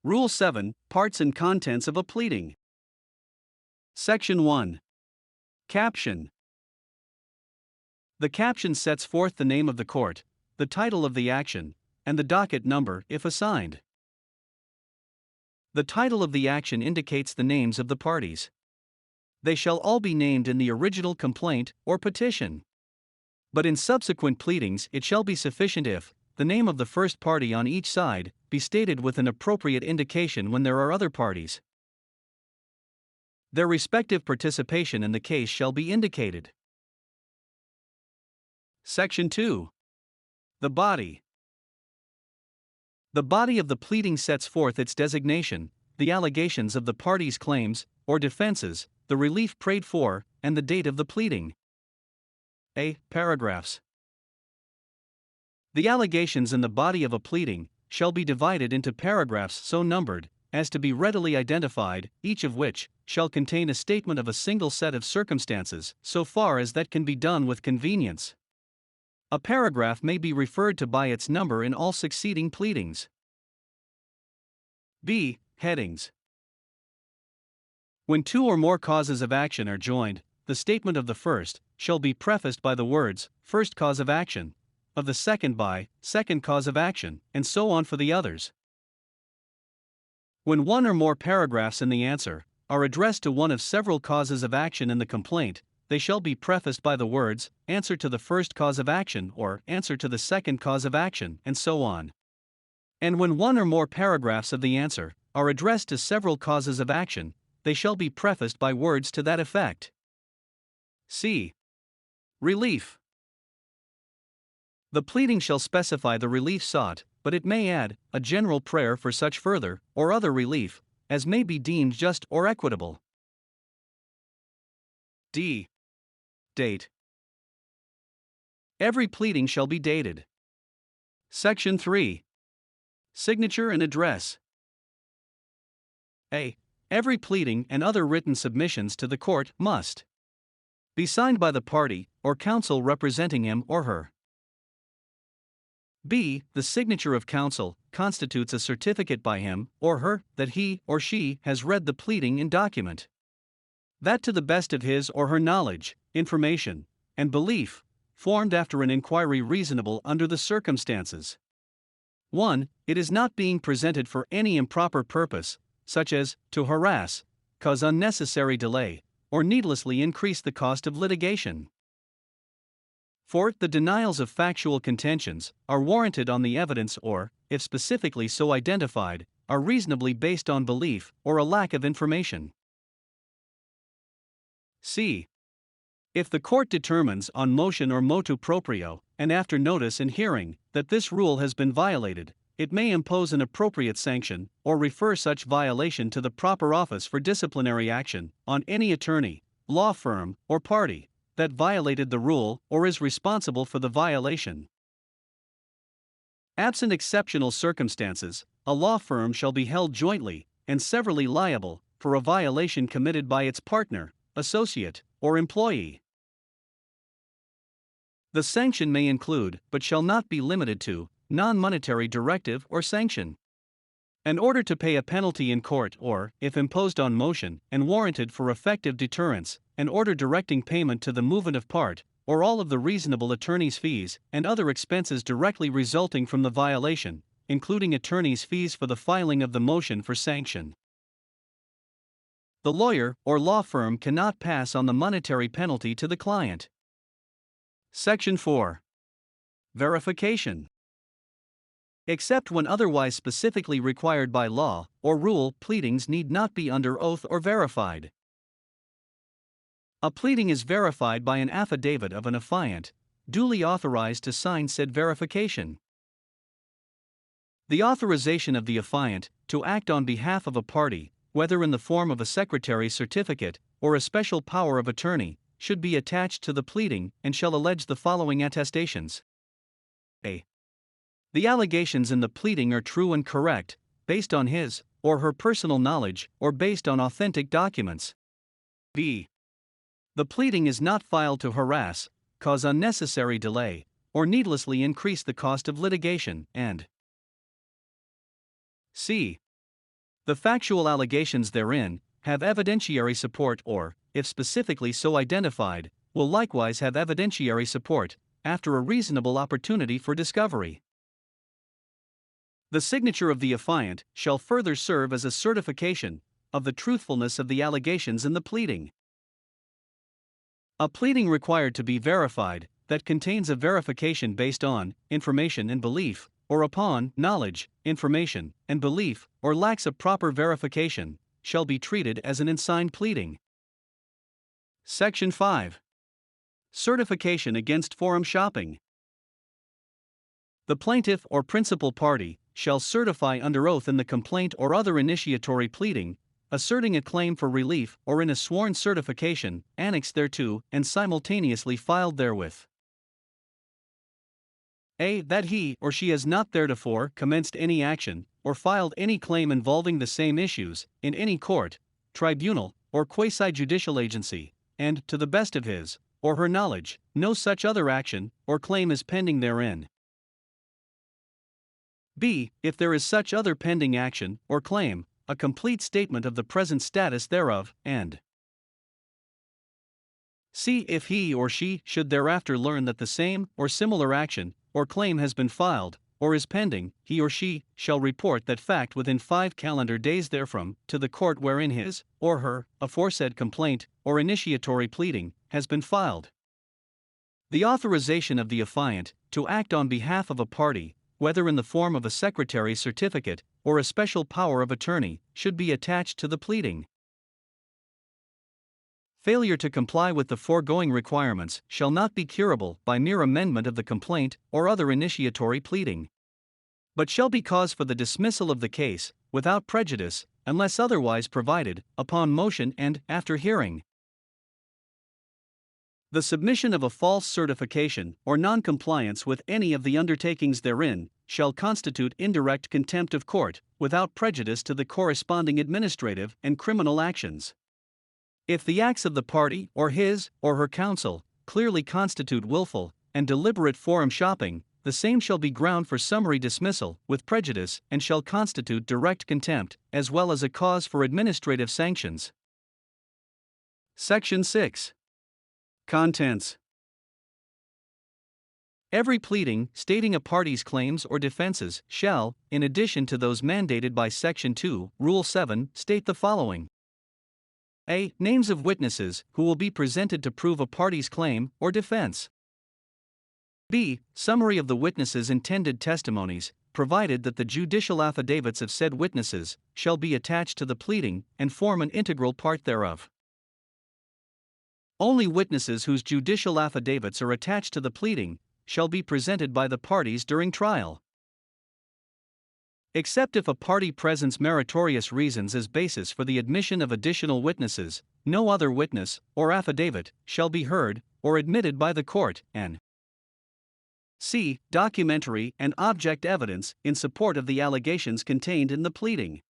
Rule 7, Parts and Contents of a Pleading. Section 1. Caption. The caption sets forth the name of the court, the title of the action, and the docket number if assigned. The title of the action indicates the names of the parties. They shall all be named in the original complaint or petition. But in subsequent pleadings it shall be sufficient if the name of the first party on each side be stated with an appropriate indication when there are other parties. Their respective participation in the case shall be indicated. Section 2. The body. The body of the pleading sets forth its designation, the allegations of the parties' claims or defenses, the relief prayed for, and the date of the pleading. A. Paragraphs. The allegations in the body of a pleading shall be divided into paragraphs so numbered as to be readily identified, each of which shall contain a statement of a single set of circumstances, so far as that can be done with convenience. A paragraph may be referred to by its number in all succeeding pleadings. B. Headings. When two or more causes of action are joined, the statement of the first shall be prefaced by the words, first cause of action, of the second by, second cause of action, and so on for the others. When one or more paragraphs in the answer are addressed to one of several causes of action in the complaint, they shall be prefaced by the words, answer to the first cause of action or answer to the second cause of action, and so on. And when one or more paragraphs of the answer are addressed to several causes of action, they shall be prefaced by words to that effect. C. Relief. The pleading shall specify the relief sought, but it may add a general prayer for such further or other relief as may be deemed just or equitable. D. Date. Every pleading shall be dated. Section 3. Signature and address. A. Every pleading and other written submissions to the court must be signed by the party or counsel representing him or her. B. The signature of counsel constitutes a certificate by him or her that he or she has read the pleading and document. That to the best of his or her knowledge, information, and belief, formed after an inquiry reasonable under the circumstances. 1. It is not being presented for any improper purpose, such as to harass, cause unnecessary delay, or needlessly increase the cost of litigation. 4. The denials of factual contentions are warranted on the evidence or, if specifically so identified, are reasonably based on belief or a lack of information. C. If the court determines on motion or motu proprio, and after notice and hearing, that this rule has been violated, it may impose an appropriate sanction or refer such violation to the proper office for disciplinary action on any attorney, law firm, or party that violated the rule or is responsible for the violation. Absent exceptional circumstances, a law firm shall be held jointly and severally liable for a violation committed by its partner, associate, or employee. The sanction may include, but shall not be limited to, non-monetary directive or sanction. An order to pay a penalty in court or, if imposed on motion and warranted for effective deterrence, an order directing payment to the movant of part, or all of the reasonable attorney's fees and other expenses directly resulting from the violation, including attorney's fees for the filing of the motion for sanction. The lawyer or law firm cannot pass on the monetary penalty to the client. Section 4. Verification. Except when otherwise specifically required by law or rule, pleadings need not be under oath or verified. A pleading is verified by an affidavit of an affiant, duly authorized to sign said verification. The authorization of the affiant to act on behalf of a party, whether in the form of a secretary's certificate or a special power of attorney, should be attached to the pleading and shall allege the following attestations. A. The allegations in the pleading are true and correct, based on his or her personal knowledge or based on authentic documents. B. The pleading is not filed to harass, cause unnecessary delay, or needlessly increase the cost of litigation, and C. The factual allegations therein have evidentiary support or, if specifically so identified, will likewise have evidentiary support after a reasonable opportunity for discovery. The signature of the affiant shall further serve as a certification of the truthfulness of the allegations in the pleading. A pleading required to be verified that contains a verification based on information and belief, or upon knowledge, information, and belief, or lacks a proper verification, shall be treated as an unsigned pleading. Section 5. Certification against forum shopping. The plaintiff or principal party shall certify under oath in the complaint or other initiatory pleading, asserting a claim for relief or in a sworn certification annexed thereto and simultaneously filed therewith. A. That he or she has not theretofore commenced any action or filed any claim involving the same issues in any court, tribunal, or quasi-judicial agency, and, to the best of his or her knowledge, no such other action or claim is pending therein. B. If there is such other pending action or claim, a complete statement of the present status thereof, and C. If he or she should thereafter learn that the same or similar action or claim has been filed, or is pending, he or she shall report that fact within 5 calendar days therefrom to the court wherein his or her aforesaid complaint or initiatory pleading has been filed. The authorization of the affiant to act on behalf of a party, whether in the form of a secretary's certificate or a special power of attorney, should be attached to the pleading. Failure to comply with the foregoing requirements shall not be curable by mere amendment of the complaint or other initiatory pleading, but shall be cause for the dismissal of the case, without prejudice, unless otherwise provided, upon motion and after hearing. The submission of a false certification or non-compliance with any of the undertakings therein shall constitute indirect contempt of court, without prejudice to the corresponding administrative and criminal actions. If the acts of the party or his or her counsel clearly constitute willful and deliberate forum shopping, the same shall be ground for summary dismissal with prejudice and shall constitute direct contempt, as well as a cause for administrative sanctions. Section 6. Contents. Every pleading stating a party's claims or defenses shall, in addition to those mandated by Section 2, Rule 7, state the following. A. Names of witnesses who will be presented to prove a party's claim or defense. B. Summary of the witnesses' intended testimonies, provided that the judicial affidavits of said witnesses shall be attached to the pleading and form an integral part thereof. Only witnesses whose judicial affidavits are attached to the pleading shall be presented by the parties during trial. Except if a party presents meritorious reasons as basis for the admission of additional witnesses, no other witness or affidavit shall be heard or admitted by the court, and C. Documentary and object evidence in support of the allegations contained in the pleading.